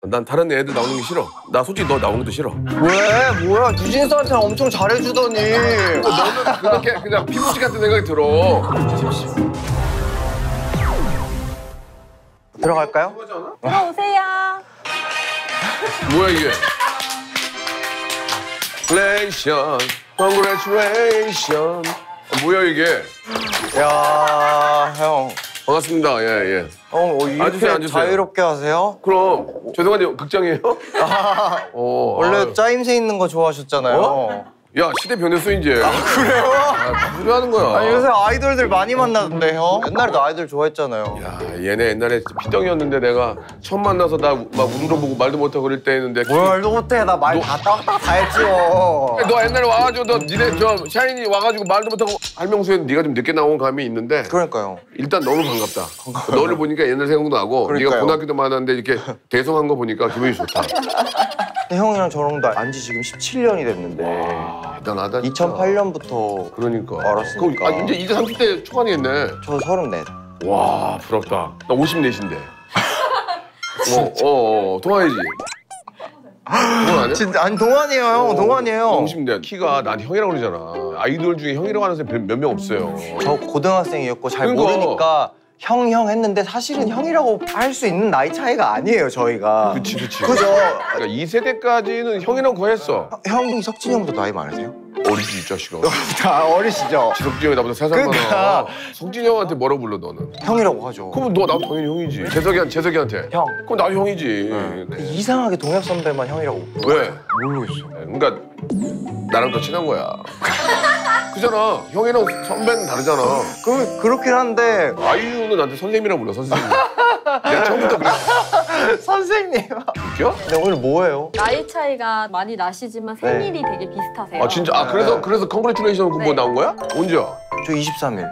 난 다른 애들 나오는 게 싫어. 나 솔직히 너 나오는 것도 싫어. 왜? 뭐야? 뉴진스한테 엄청 잘해주더니. 너는 그렇게 그냥 피부치 같은 생각이 들어. 들어갈까요? 들어오세요. 뭐야 이게? Congratulation. 뭐야 이게? 야, 형. 반갑습니다. 예. 형, 이렇게 앉으세요. 자유롭게 하세요? 그럼 죄송한데 극장이에요? 원래 짜임새 있는 거 좋아하셨잖아요. 어? 야 시대 변했어 이제. 그래요? 무슨 하는 거야? 아니, 요새 아이돌들 많이 만나던데, 형? 옛날에도 아이돌 좋아했잖아요. 야 얘네 옛날에 피덩이였는데 내가 처음 만나서 나 막 울어보고 말도 못하고 그럴 때 했는데. 뭘도 못해. 나 말 다 딱딱 다 했지, 뭐. 너 옛날에 와가지고 너 니네 저 샤이니 와가지고 말도 못하고 할명수에 네가 좀 늦게 나온 감이 있는데. 그러니까요. 일단 너무 반갑다. 너를 보니까 옛날 생각도 나고. 그러니까요. 네가 고등학교도 많았는데 이렇게 대성한 거 보니까 기분이 좋다. 근데 형이랑 저랑도 안지 지금 17년이 됐는데. 대단하다. 진짜. 2008년부터 그러니까. 알았으니까. 그럼 이제 30대 초반이겠네. 저 34. 와 부럽다. 나 54인데. 동안이지. 동안 아니야? 진짜 아니 동안이에요, 형. 동안이에요. 50대. 키가 난 형이라고 그러잖아. 아이돌 중에 형이라고 하는 사람이 몇 명 없어요. 저 고등학생이었고 잘 그러니까. 모르니까 형 했는데 사실은 형이라고 할 수 있는 나이 차이가 아니에요, 저희가. 그치. 그죠? 그러니까 2세대까지는 형이라고 거했어. 형이 석진이 형보다 나이 많으세요? 어리지 이 자식아. 다 어리시죠? 석진이 형이 나보다 3살 많아. 그러니까. 석진이 형한테 뭐라고 불러 너는? 형이라고 하죠. 그럼 너 나도 당연히 형이지. 재석이한테. 형. 그럼 나도 형이지. 이상하게 동엽 선배만 형이라고. 왜? 모르겠어. 그러니까 나랑 더 친한 거야. 그잖아. 형이랑 선배는 다르잖아. 그렇긴 한데. 아이유는 나한테 선생님이라고 불러, 선생님. 내가 처음부터 그래. 선생님. 웃겨? 근데 오늘 뭐예요? 나이 차이가 많이 나시지만 생일이 되게 비슷하세요. 아 진짜? 아 그래서 컨그레츄레이션 그거 네. 나온 거야? 언제야? 저 23일.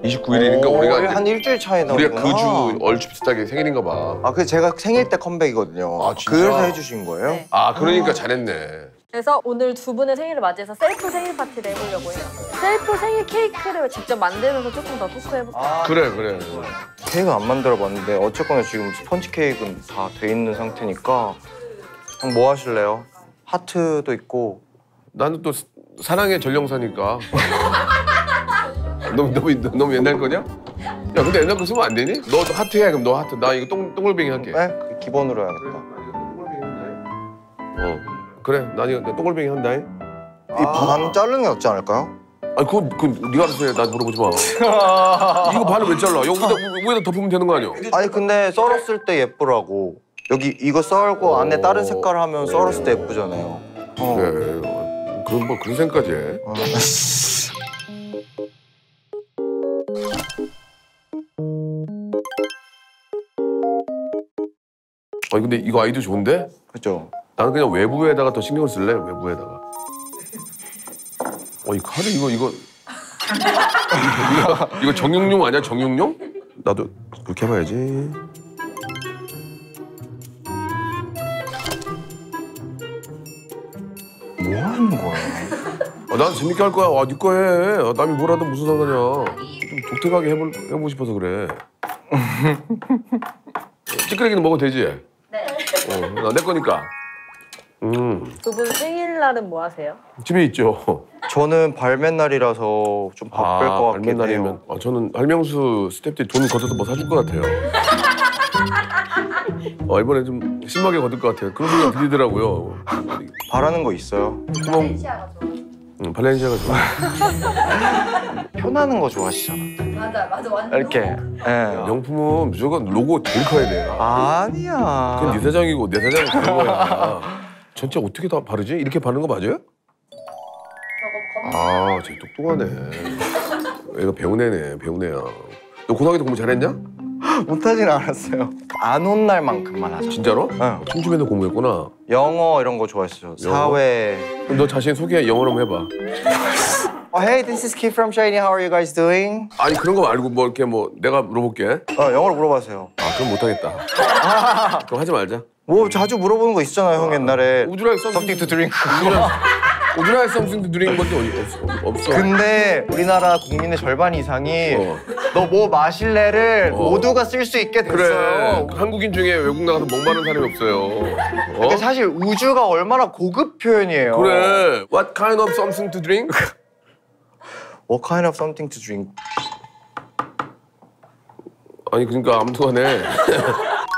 29일이니까 우리가 한 일주일 차이 나구나. 우리가 그 주 얼추 비슷하게 생일인가 봐. 아, 그래서 제가 생일 때 컴백이거든요. 아, 진짜? 그래서 해주신 거예요? 네. 아 그러니까 잘했네. 그래서 오늘 두 분의 생일을 맞이해서 셀프 생일 파티를 해보려고 해요. 셀프 생일 케이크를 직접 만들면서 조금 더 토크해볼게요. 그래. 케이크 안 만들어봤는데 어쨌거나 지금 스펀지 케이크는 다 돼 있는 상태니까 형 뭐 하실래요? 하트도 있고. 나는 또 사랑의 전령사니까. 너무 옛날 거냐? 야 근데 옛날 거 쓰면 안 되니? 너도 하트 해 그럼 너 하트. 나 이거 동글뱅이 할게. 네? 기본으로 해야겠다. 그래 나 이거 동글뱅이 한다. 이 반 자르는 게 낫지 않을까요? 아니 그건 네가 알아서 해. 나 물어보지 마. 이거 반을 왜 잘라? 위에다 덮으면 되는 거 아니야? 아니 근데 썰었을 때 예쁘라고. 여기 이거 썰고 안에 다른 색깔 하면 썰었을 때 예쁘잖아요. 그래. 그럼 뭐 그런 생각까지 해. 아니 근데 이거 아이디어 좋은데? 그죠? 나는 그냥 외부에다가 더 신경을 쓸래. 외부에다가. 이 칼이 이거 이거 정육용 아니야? 정육용? 나도 그렇게 해봐야지. 뭐 하는 거야? 난 재밌게 할 거야. 네 거 해. 남이 뭘 하든 무슨 상관이야. 좀 독특하게 해보고 싶어서 그래. 찌끄레기는 먹어도 되지? 네. 내 거니까. 두 분 생일날은 뭐 하세요? 집에 있죠. 저는 발맨날이라서 좀 바쁠 것 같긴 발맨날이면. 해요. 저는 할명수 스태프들이 돈 걷어서 뭐 사줄 것 같아요. 이번에 좀 심하게 걷을 것 같아요. 그런 생각 들리더라고요. 바라는 거 있어요? 발렌시아가 좋아. 표나는 거 좋아하시잖아. 맞아 완전. 이렇게. 예. 명품은 무조건 로고 제일 커야 돼. 아니야. 그건 네 사장이고 내 사장은 그런 거야. 전체 어떻게 다 바르지? 이렇게 바르는 거 맞아요? 쟤 똑똑하네. 얘가 배운 애네, 배운 애야. 너 고등학교 때 공부 잘했냐? 못하진 않았어요. 안 온 날만큼만 하자. 진짜로? 응. 청주에서 공부했구나. 영어 이런 거 좋아했어요. 사회. 그럼 너 자신 소개 영어로 한번 해봐. Hey, this is Kid from Shiny. How are you guys doing? 아니 그런 거 말고 뭐 이렇게 뭐 내가 물어볼게. 영어로 물어봐세요. 그럼 못하겠다. 그럼 하지 말자. 뭐 자주 물어보는 거 있잖아요, 형 옛날에. 우주라에 써. Something to drink. 우리나라에 썸씽 드링 건데 없어. 근데 우리나라 국민의 절반 이상이 너 뭐 마실래를 모두가 쓸 수 있게 그래. 됐어요. 한국인 중에 외국 나가서 목마른 사람이 없어요. 근데 사실 우주가 얼마나 고급 표현이에요. 그래. What kind of something to drink? What kind of something to drink? 아니 그러니까 아무튼간에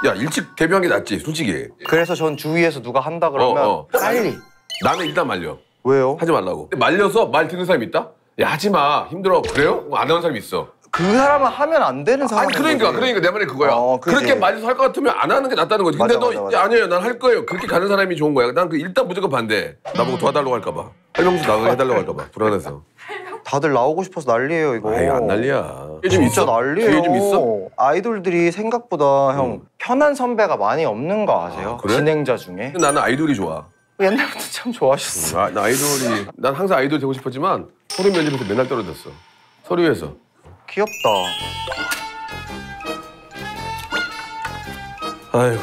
야 일찍 데뷔한 게 낫지 솔직히. 그래서 전 주위에서 누가 한다 그러면 빨리. 나는 일단 말려. 왜요? 하지 말라고. 근데 말려서 말 듣는 사람 있다? 야 하지 마. 힘들어. 그래요? 안 하는 사람이 있어. 그 사람은 하면 안 되는 사람. 아니 그러니까 내 말이 그거야. 그지. 그렇게 말려서 할 것 같으면 안 하는 게 낫다는 거지. 근데 맞아, 너 맞아. 아니에요. 난 할 거예요. 그렇게 가는 사람이 좋은 거야. 난 그 일단 무조건 반대. 나보고 도와달라고 할까 봐. 설명서 나가게 해달라고 할까 봐. 불안해서. 다들 나오고 싶어서 난리예요 이거. 아이 안 난리야. 기회 좀 진짜 있어? 난리예요. 기회 좀 있어? 아이돌들이 생각보다 형 편한 선배가 많이 없는 거 아세요? 그래? 진행자 중에. 근데 나는 아이돌이 좋아. 옛날부터 참 좋아하셨어. 나 아이돌이 난 항상 아이돌 되고 싶었지만 서류 면접에서 맨날 떨어졌어. 서류에서. 귀엽다. 아이고.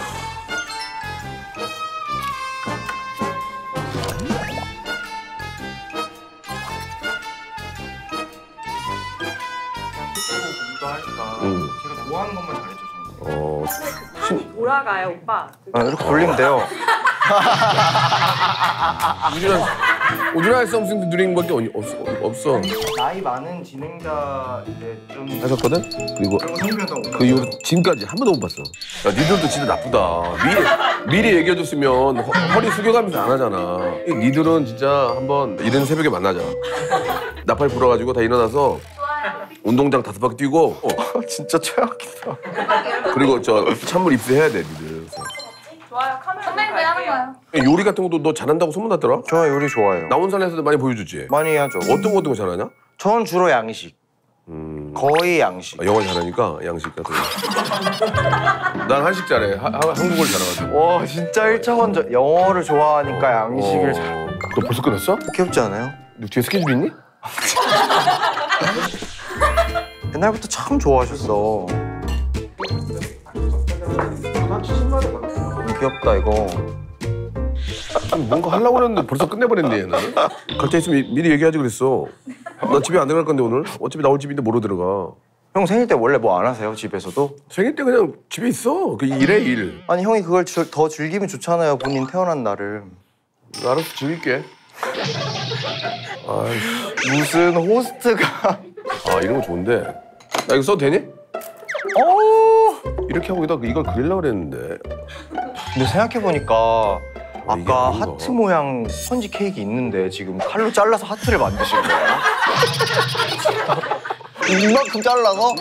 제가 좋아하는 것만 잘해줘 저는. 돌아가요 오빠. 이렇게 돌리면 돼요. 우리나라에 썸씽 드링밖에 없어. 나이 많은 진행자 이제 좀 하셨거든? 그리고 성별도 그 이후로 지금까지 한 번도 못 봤어. 야, 니들도 진짜 나쁘다. 미리 얘기해줬으면 허리 숙여가면서 안 하잖아. 니들은 진짜 한번 이른 새벽에 만나자. 나팔 불어가지고 다 일어나서 운동장 5바퀴 뛰고 진짜 최악이다. 그리고 저 찬물 입수해야 돼, 니들. 그래서. 좋아요. 카메라 왜 하는 거예요? 요리 같은 것도 너 잘한다고 소문났더라? 저 요리 좋아해요. 나온산에서도 많이 보여주지? 많이 하죠. 어떤 거 잘하냐? 전 주로 양식. 거의 양식. 영어 잘하니까 양식 같은 거. 난 한식 잘해. 한국어를 잘해가지고. 와 진짜 1차원적 영어를 좋아하니까 양식을 잘. 너 벌써 끝났어? 귀엽지 않아요? 너 뒤에 스케줄 있니? 옛날부터 참 좋아하셨어. 귀엽다 이거. 뭔가 하려고 그랬는데 벌써 끝내버렸네 얘는. 각자 있으면 미리 얘기하지 그랬어. 나 집에 안 들어갈 건데 오늘. 어차피 나올 집인데 뭐로 들어가. 형 생일 때 원래 뭐 안 하세요 집에서도? 생일 때 그냥 집에 있어. 그 일해 일. 아니 형이 그걸 더 즐기면 좋잖아요 본인 태어난 날을. 알아서 즐길게. 아이씨. 무슨 호스트가. 아 이런 거 좋은데. 나 이거 써도 되니? 이렇게 하고 이걸 그리려고 그랬는데. 근데 생각해보니까 이게 아까 뭔가. 하트 모양 스펀지 케이크 있는데 지금 칼로 잘라서 하트를 만드신 거예요? 이만큼 잘라서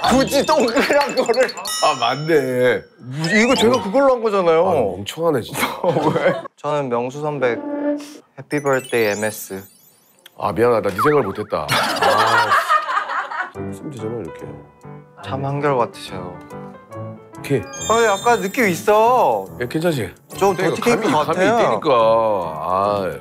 굳이 동그란 거를. 아 맞네. 이거 제가 그걸로 한 거잖아요. 아, 멍청하네 진짜. 왜? 저는 명수 선배 해피 버스데이 MS. 아 미안하다. 네 생각을 못했다. 아 쓰면 되잖아 이렇게. 참 한결같으셔요. 오케이. 약간 느낌 있어. 야, 괜찮지? 저 더티 케이크 감이 같아요. 있다니까. 아,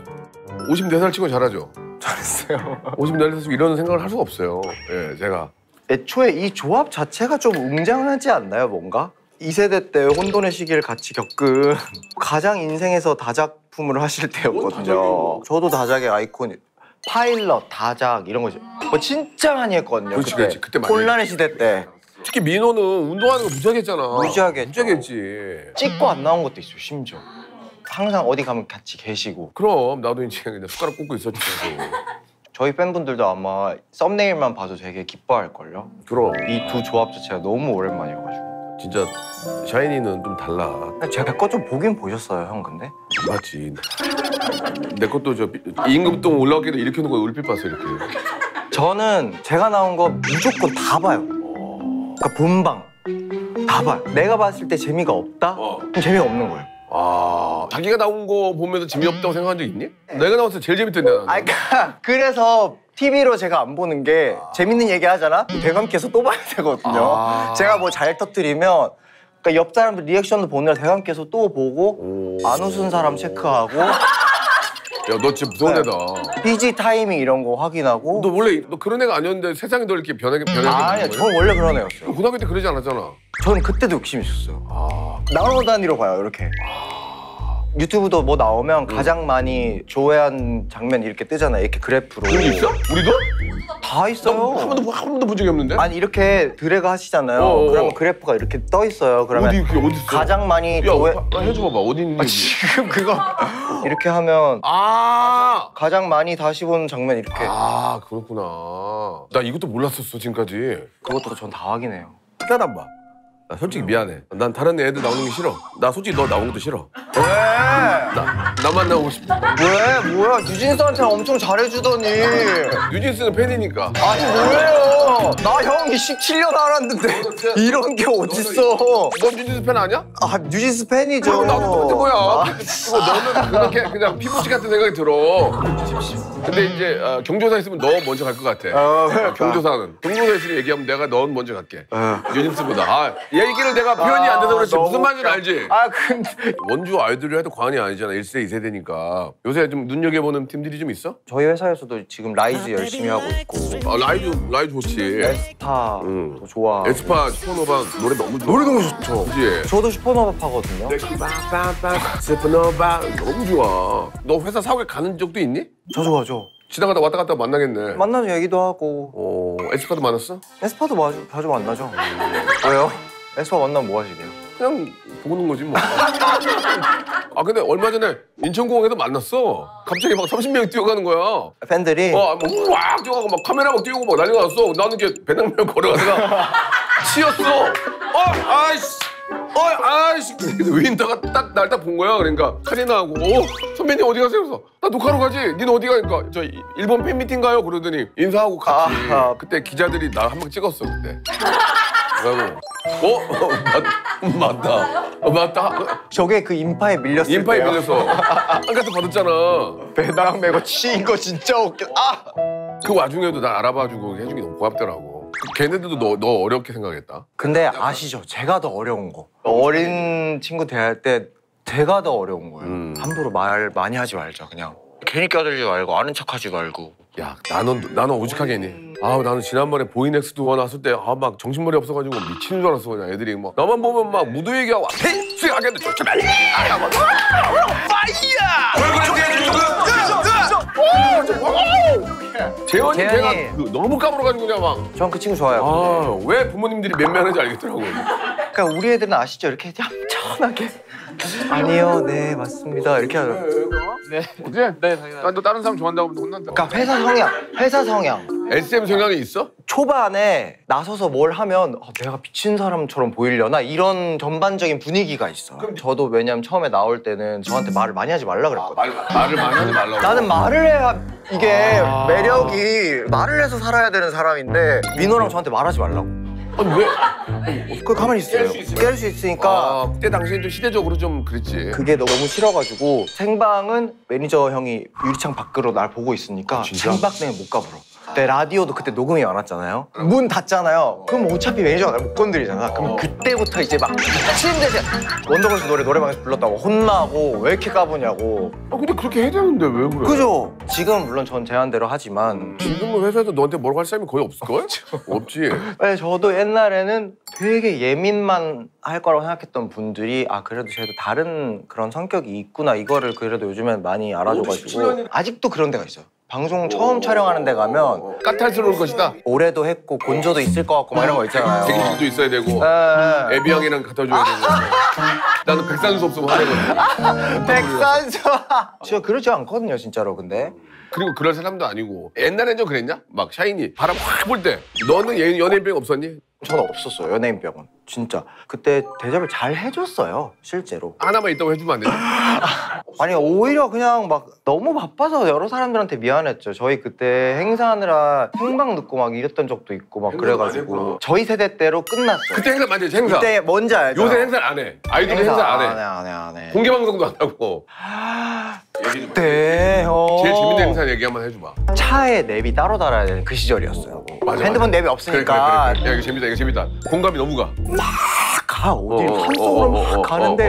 54살 치고 잘하죠. 잘했어요. 54살 치고 이런 생각을 할 수가 없어요. 예, 제가. 애초에 이 조합 자체가 좀 웅장하지 않나요, 뭔가? 2세대 때 혼돈의 시기를 같이 겪은 가장 인생에서 다작품을 하실 때였거든요. 저도 다작의 아이콘, 파일럿, 다작 이런 거지. 뭐 진짜 많이 했거든요. 그렇지, 그때. 그렇지. 그때 많이 혼란의 시대 때. 특히 민호는 운동하는 거 무지하게 했잖아. 무지하게 했죠. 무지하게 했지. 찍고 안 나온 것도 있어요, 심지어. 항상 어디 가면 같이 계시고. 그럼 나도 이제 그냥 숟가락 꽂고 있었지. 계속. 저희 팬분들도 아마 썸네일만 봐도 되게 기뻐할걸요? 그럼 이 두 조합 자체가 너무 오랜만이어가지고. 진짜 샤이니는 좀 달라. 제가 거 좀 보긴 보셨어요, 형 근데? 맞지. 내 것도 저 임금동 올라오기도 이렇게 놓고 울빛 봤어 이렇게. 저는 제가 나온 거 무조건 다 봐요. 그러니까 본방 다 봐요. 내가 봤을 때 재미가 없다? 그럼 재미가 없는 거예요. 아, 자기가 나온 거 보면서 재미없다고 생각한 적 있니? 내가 나왔을 때 제일 재밌던데 나는. 그러니까 그래서 TV로 제가 안 보는 게 재밌는 얘기 하잖아? 대감께서 또 봐야 되거든요. 제가 뭐 잘 터뜨리면 그러니까 옆 사람들 리액션도 보느라 대감께서 또 보고 안 웃은 사람 체크하고 야, 너 진짜 무서운 애다. PG 타이밍 이런 거 확인하고. 너 원래 너 그런 애가 아니었는데 세상이 너 이렇게 변하게 아니야, 전 원래 그런 애였어요. 고등학교 때 그러지 않았잖아. 전 그때도 욕심이 있었어요. 나눠 단위로 봐요, 이렇게. 유튜브도 뭐 나오면 가장 많이 조회한 장면 이렇게 뜨잖아요. 이렇게 그래프로. 그런 게 있어? 우리도? 다 있어요. 한 번도 본 적이 없는데? 아니 이렇게 드래그 하시잖아요. 어어. 그러면 그래프가 이렇게 떠 있어요. 그러면 어디 그게 어디 있어? 가장 많이 야, 조회. 해줘봐봐. 어디 있는지. 지금 그거 이렇게 하면 아, 가장 많이 다시 본 장면 이렇게. 아 그렇구나. 나 이것도 몰랐었어 지금까지. 그것도 전 다 확인해요. 하나도 안 봐. 나 솔직히 미안해. 난 다른 애들 나오는 게 싫어. 나 솔직히 너 나오는 것도 싫어. 왜? 나만 나오고 싶어. 왜? 뭐야? 뉴진스한테 엄청 잘해주더니. 뉴진스는 팬이니까. 아니 뭐예요? 나 형이 17년 알았는데 이런 게 어딨어? 너 뉴진스 팬 아니야? 아 뉴진스 팬이죠. 그럼 나도 똑같은 거야. 아, 그리고 너는 그렇게 그냥 피부치 같은 생각이 들어. 근데 이제 경조사 있으면 너 먼저 갈 것 같아. 경조사는. 경조사 있으면 얘기하면 내가 넌 먼저 갈게. 뉴진스보다. 얘기를 내가 표현이 안 돼서 그렇지. 무슨 말인지 알지? 아 근데 원주 아이돌이 해도 과언이 아니잖아. 1세, 2세대니까. 요새 좀 눈여겨보는 팀들이 좀 있어? 저희 회사에서도 지금 라이즈 열심히 하고 있고 라이브 좋지. 에스파도 좋아. 에스파, 슈퍼노바 노래 너무 좋아. 노래 너무 좋죠. 그치? 저도 슈퍼노바 파거든요. 빠빠빠, 슈퍼노바 너무 좋아. 너 회사 사옥에 가는 적도 있니? 저 좋아하죠. 지나가다 왔다 갔다 만나겠네. 만나서 얘기도 하고 에스파도 만났어? 에스파도 자주 만나죠. 왜요? 에스파 만나면 뭐 하시게요? 그냥 보는 거지 뭐. 아 근데 얼마 전에 인천공항에서 만났어. 갑자기 막 30명이 뛰어가는 거야. 팬들이 막 우악 뛰어가고 막 카메라 막 뛰고 막 난리가 났어. 나는 이렇게 배낭면 걸어가다가 치였어. 아이씨. 근데 윈터가 딱 날 딱 본 거야. 그러니까 카리나하고 선배님 어디 가세요? 그래서 나 녹화로 가지. 니는 어디 가? 그러니까 저 일본 팬미팅 가요. 그러더니 인사하고 같이. 그때 기자들이 나 한 번 찍었어 그때. 그래가지고 맞다. 저게 그 인파에 밀렸을 때 인파에 밀려서 한가트 받았잖아. 배낭 메고 치인 거 진짜 웃겨. 그 와중에도 나 알아봐주고 해준 게 너무 고맙더라고. 걔네들도 너 어렵게 생각했다. 근데 아시죠? 제가 더 어려운 거. 어린 친구 대할 때 제가 더 어려운 거예요. 함부로 말 많이 하지 말자 그냥. 괜히 껴들지 말고 아는 척하지 말고. 야 나는 오직하게 했니? 나는 지난번에 보이넥스트 나왔을 때 막 정신머리 없어가지고 미치는 줄 알았어. 그냥 애들이 막 나만 보면 막 무도 얘기하고 수행하겠는데 좋지 말이야. 재현이 걔가 너무 까불어가지고 그냥 막. 전 그 친구 좋아요. 왜 부모님들이 면면한지 알겠더라고. 그러니까 우리 애들은 아시죠? 이렇게 얌전하게 아니요, 네 맞습니다 이렇게 하죠. 네, 당연하죠. 너 다른 사람 좋아한다고 하면 혼난다. 그러니까 회사 성향. SM 성향이 있어? 초반에 나서서 뭘 하면 내가 미친 사람처럼 보이려나 이런 전반적인 분위기가 있어. 저도 왜냐면 처음에 나올 때는 저한테 말을 많이 하지 말라 그랬거든. 말을 많이 하지 말라고. 나는 말을 해야 이게 매력이 말을 해서 살아야 되는 사람인데 민호랑 저한테 말하지 말라고. 아니 왜? 그 가만히 있어요. 깰 수 있으니까. 그때 당시엔 좀 시대적으로 좀 그랬지. 그게 너무 싫어가지고 생방은 매니저 형이 유리창 밖으로 날 보고 있으니까 진짜? 생방 때문에 못 가불어. 그때 라디오도 그때 녹음이 많았잖아요. 문 닫잖아요. 그럼 어차피 매니저가 날 못 건드리잖아. 그럼 그때부터 이제 막 미친 듯이 원더걸스 노래방에서 불렀다고 혼나고 왜 이렇게 까부냐고. 근데 그렇게 해야 되는데 왜 그래? 그죠? 지금 물론 전 제한대로 하지만 지금은 회사에서 너한테 뭐라고 할 사람이 거의 없을걸? 없지. 네, 저도 옛날에는 되게 예민만 할 거라고 생각했던 분들이 그래도 쟤도 다른 그런 성격이 있구나 이거를 그래도 요즘엔 많이 알아줘가지고 아직도 그런 데가 있어요. 방송 처음 촬영하는 데 가면 까탈스러울 것이다. 올해도 했고 곤조도 있을 것 같고 막 이런 거 있잖아요. 대기실도 있어야 되고 애비 형이랑 갖다 줘야 되고. 나는 백산수 없으면 화내거든. 백산수. 진짜 그렇지 않거든요 진짜로 근데. 그리고 그럴 사람도 아니고 옛날엔 좀 그랬냐? 막 샤이니 바람 확 불 때 너는 연예인병 없었니? 저는 없었어요 연예인병은. 진짜 그때 대접을 잘 해줬어요 실제로. 하나만 있다고 해주면 안 되냐? 아니 오히려 그냥 막 너무 바빠서 여러 사람들한테 미안했죠. 저희 그때 행사하느라 생방 늦고 막 이랬던 적도 있고 막 그래가지고 저희 세대 때로 끝났어요. 그때 행사 많이 했지 행사. 그때 뭔지 알죠? 요새 행사를 안 해. 아이돌 행사 안 해. 안 해. 공개 방송도 안 하고. 그때 제일 재밌는 행사 얘기 한번 해줘봐. 차에 냅이 따로 달아야 되는 그 시절이었어요. 맞아, 핸드폰 맞아. 냅이 없으니까 그래. 야 이거 재밌다 이거 재밌다. 공감이 너무 가. 가 어디 산속으로 막 가는데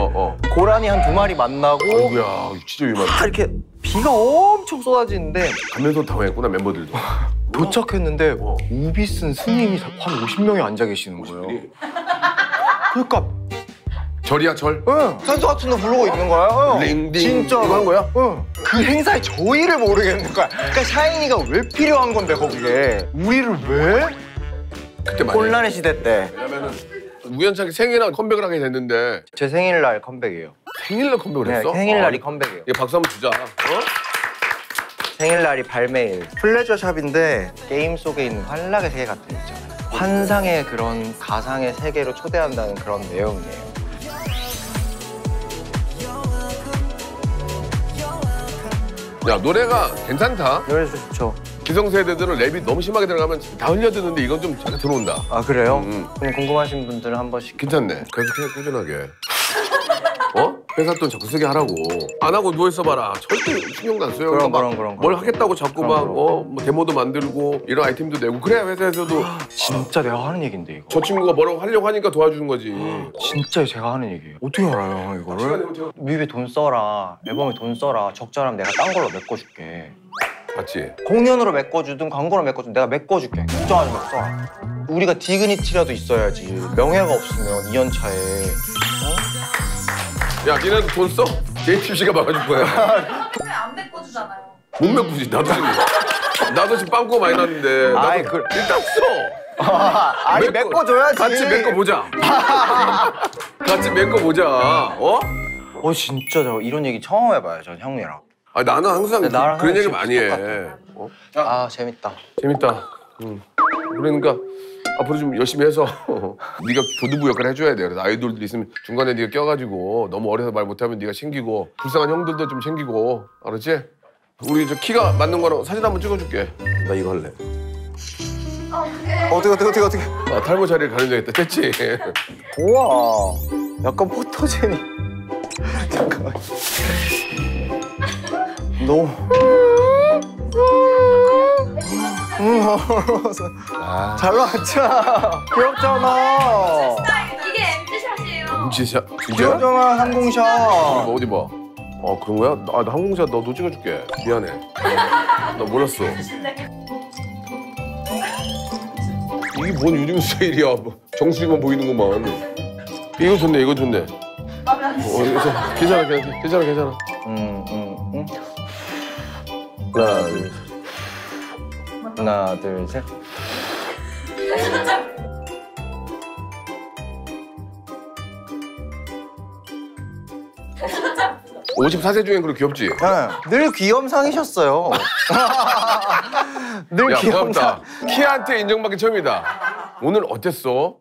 고라니 한 2마리 만나고 아이고야 진짜 위험하다. 다 이렇게 비가 엄청 쏟아지는데 가면서 당황했구나 멤버들도. 도착했는데 우비 쓴 스님이 한 50명이 앉아 계시는 거예요. 그러니까 절이야 절? 응. 산소 같은 거 부르고 있는 거야. 링딩 진짜 이거 한 거야? 응. 그 행사의 저희를 모르겠는 거야. 그러니까 샤이니가 왜 필요한 건데 거기에 우리를 왜? 그때 많이 혼란의 시대 때. 왜냐면은 우연찮게 생일날 컴백을 하게 됐는데 제 생일날 컴백이에요. 생일날 컴백을 네, 했어? 생일날이 컴백이에요. 얘 박수 한번 주자. 생일날이 발매일. 플레저샵인데 게임 속에 있는 환락의 세계 같은 거 있잖아요. 환상의 그런 가상의 세계로 초대한다는 그런 내용이에요. 야 노래가 괜찮다. 노래 좋죠. 기성세대들은 랩이 너무 심하게 들어가면 다 흘려드는데 이건 좀 잘 들어온다. 아 그래요? 음. 그럼 궁금하신 분들은 한 번씩. 괜찮네. 계속해 꾸준하게. 어? 회사 돈 자꾸 쓰게 하라고. 안 하고 누워 있어봐라. 절대 신경도 안 써요. 그럼, 막 그럼. 뭘 하겠다고 자꾸 그럼, 막 그럼. 뭐 데모도 만들고 이런 아이템도 내고 그래 회사에서도 진짜 내가 하는 얘긴데 이거. 저 친구가 뭐라고 하려고 하니까 도와주는 거지. 진짜 제가 하는 얘기예요. 어떻게 알아요 이거를? 뮤비에 돈 써라, 앨범에 돈 써라. 적절하면 내가 딴 걸로 메꿔줄게. 맞지? 공연으로 메꿔주든 광고로 메꿔주든 내가 메꿔줄게. 걱정하지 마, 써. 우리가 디그니티라도 있어야지. 명예가 없으면 2년 차에. 야 니네도 돈 써? JTBC가 막아줄 거야. 안 메꿔주잖아요. 못 메꾸지. 나도 지금 빵꾸가 많이 났는데 나도 아이, 일단 써. 아니 메꿔- 메꿔줘야지. 같이 메꿔보자. 같이 메꿔보자. 어? 진짜 저 이런 얘기 처음 해봐요, 전 형이랑. 아 나는 항상 네, 나랑 그런 얘기 하면 많이 해. 똑같아. 어? 아 재밌다. 재밌다. 그러니까 앞으로 좀 열심히 해서 네가 교두부 역할을 해줘야 돼. 그래서 아이돌들 있으면 중간에 네가 껴가지고 너무 어려서 말 못하면 네가 챙기고 불쌍한 형들도 좀 챙기고 알았지? 우리 저 키가 맞는 거랑 사진 한번 찍어줄게. 나 이거 할래. 어떻게. 아, 탈모 자리를 가는 적 있다. 됐지? 우와, 약간 포토제닉. 잠깐만. 너무. 잘 나왔잖아. 귀엽잖아. 이게 MZ샷이에요. 진짜? 진짜? 귀엽잖아, 항공샷. 어디 봐. 그런 거야? 나 항공샷 너도 찍어줄게. 미안해. 나 몰랐어. 이게 뭔 요즘 스타일이야. 정수리만 보이는구만. 이거 좋네, 이거 좋네. 괜찮아. 하나, 둘, 셋. 54세 중엔 그렇게 귀엽지? 네, 늘 귀염상이셨어요. 늘 야, 귀염상. 고맙다. 키한테 인정받기 처음이다. 오늘 어땠어?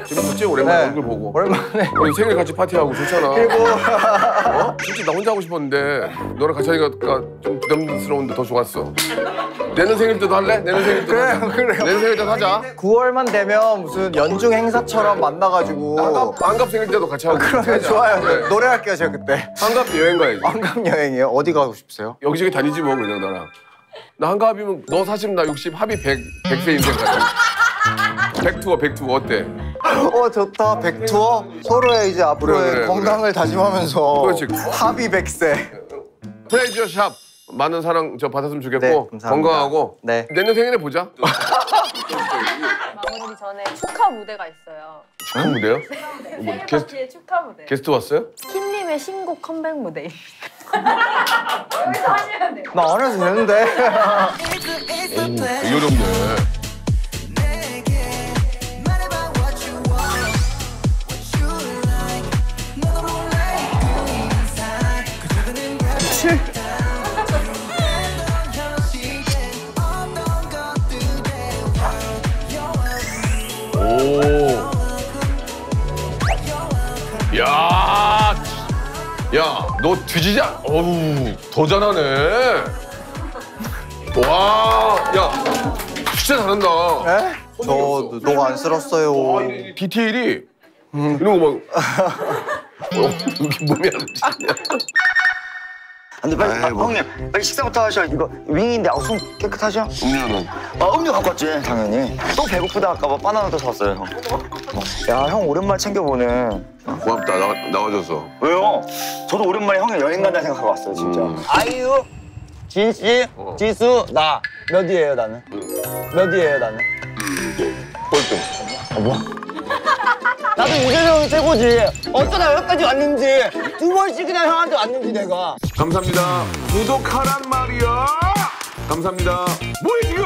재밌었지? 오랜만에 네. 얼굴 보고. 오랜만에. 우리 생일 같이 파티하고 좋잖아. 그리고 솔직히 나 혼자 하고 싶었는데 너랑 같이 하니까 좀 부담스러운데 더 좋았어. 내년 생일 때도 할래? 내년 생일 때도 하자. 그래요. 내년 생일 때도 하자. 9월만 되면 무슨 연중 행사처럼 만나가지고. 한갑 생일 때도 같이 하고. 그러면 하자. 좋아요. 그래. 노래할게요, 제가 그때. 한갑 여행 가야지. 한강 여행이에요? 어디 가고 싶으세요? 여기저기 다니지 뭐 그냥 나랑. 나 한갑이면 너 40, 나 60, 합이 100세 인생 같아. 백투어 어때? 좋다. 백투어? 서로의 이제 앞으로의 그래. 건강을 다짐하면서. 그렇지. 합의 100세. 플레이저 샵 많은 사랑 받았으면 좋겠고 네, 감사합니다. 건강하고 네. 내년 생일에 보자. 마무리 전에 축하 무대가 있어요. 축하 무대요? 뭐, 생일 파티의 축하 무대. 게스트 왔어요? 킴님의 신곡 컴백 무대입니다. 여기서 하시면 돼요. 나 안 해도 되는데. 되게 어렵네. 오. 야, 너 뒤지자. 어우, 더 잘하네. 와, 야, 진짜 잘한다. 에? 저 너무 안쓰럽어요. 와, 이 디테일이 이런 거 막. 이게 몸이 안 움직이냐. 근데 빨리 아이, 뭐. 형님 빨리 식사부터 하셔. 이거 윙인데 손 깨끗하죠? 음료는? 음료 갖고 왔지 당연히. 또 배고프다 할까봐 바나나도 샀어요 형. 야 형 오랜만에 챙겨보네. 고맙다, 나와줘서. 왜요? 저도 오랜만에 형이 여행 간다 생각하고 왔어요 진짜. 아이유, 진씨, 지수, 나 몇 위예요 나는? 몇 위예요 나는? 꼴등. 뭐? 나도 유재석 형이 최고지. 어쩌다 여기까지 왔는지. 2번씩이나 형한테 왔는지 내가. 감사합니다. 구독하란 말이야. 감사합니다. 뭐해 지금?